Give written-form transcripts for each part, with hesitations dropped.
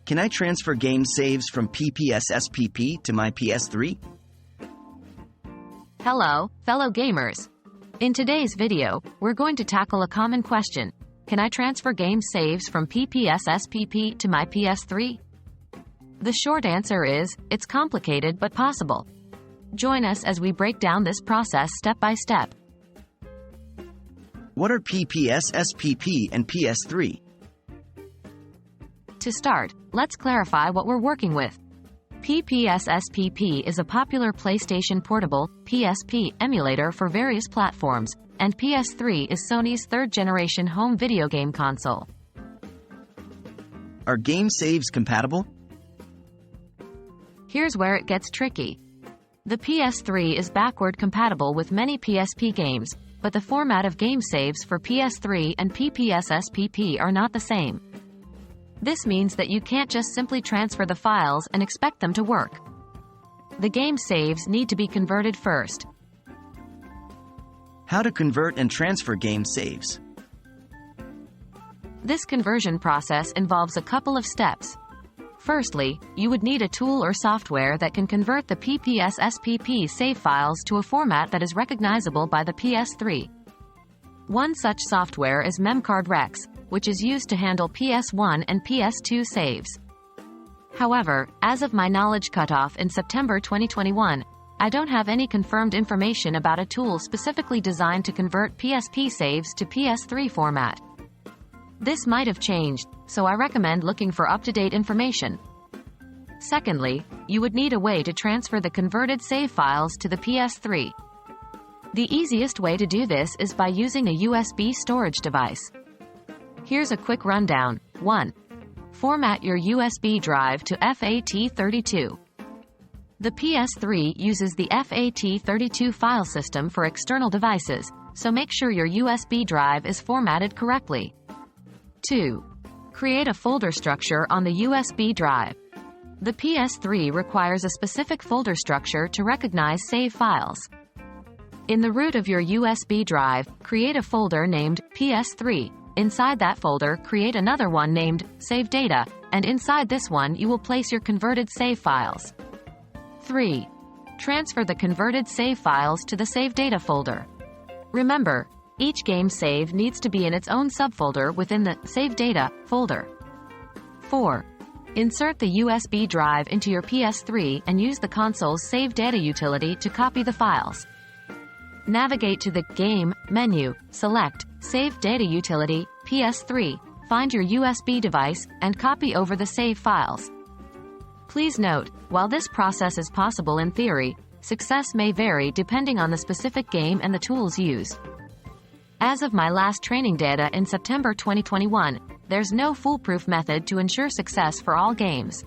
Can I transfer game saves from PPSSPP to my PS3? Hello, fellow gamers. In today's video, we're going to tackle a common question. Can I transfer game saves from PPSSPP to my PS3? The short answer is, it's complicated but possible. Join us as we break down this process step by step. What are PPSSPP and PS3? To start, let's clarify what we're working with. PPSSPP is a popular PlayStation Portable (PSP) emulator for various platforms, and PS3 is Sony's third-generation home video game console. Are game saves compatible? Here's where it gets tricky. The PS3 is backward compatible with many PSP games, but the format of game saves for PS3 and PPSSPP are not the same. This means that you can't just simply transfer the files and expect them to work. The game saves need to be converted first. How to convert and transfer game saves? This conversion process involves a couple of steps. Firstly, you would need a tool or software that can convert the PPSSPP save files to a format that is recognizable by the PS3. One such software is MemCardRex, which is used to handle PS1 and PS2 saves. However, as of my knowledge cutoff in September 2021, I don't have any confirmed information about a tool specifically designed to convert PSP saves to PS3 format. This might have changed, so I recommend looking for up-to-date information. Secondly, you would need a way to transfer the converted save files to the PS3. The easiest way to do this is by using a USB storage device. Here's a quick rundown. 1. Format your USB drive to FAT32. The PS3 uses the FAT32 file system for external devices, so make sure your USB drive is formatted correctly. 2. Create a folder structure on the USB drive. The PS3 requires a specific folder structure to recognize save files. In the root of your USB drive, create a folder named PS3. Inside that folder, create another one named Save Data, and inside this one you will place your converted save files. 3. Transfer the converted save files to the Save Data folder. Remember, each game save needs to be in its own subfolder within the Save Data folder. 4. Insert the USB drive into your PS3 and use the console's Save Data utility to copy the files. Navigate to the Game menu, select Save Data Utility, PS3, find your USB device, and copy over the save files. Please note, while this process is possible in theory, success may vary depending on the specific game and the tools used. As of my last training data in September 2021, there's no foolproof method to ensure success for all games.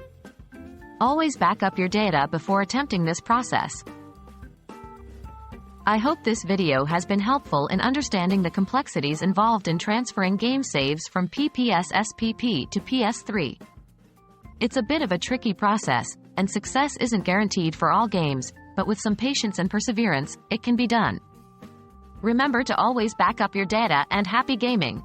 Always back up your data before attempting this process. I hope this video has been helpful in understanding the complexities involved in transferring game saves from PPSSPP to PS3. It's a bit of a tricky process, and success isn't guaranteed for all games, but with some patience and perseverance, it can be done. Remember to always back up your data and happy gaming!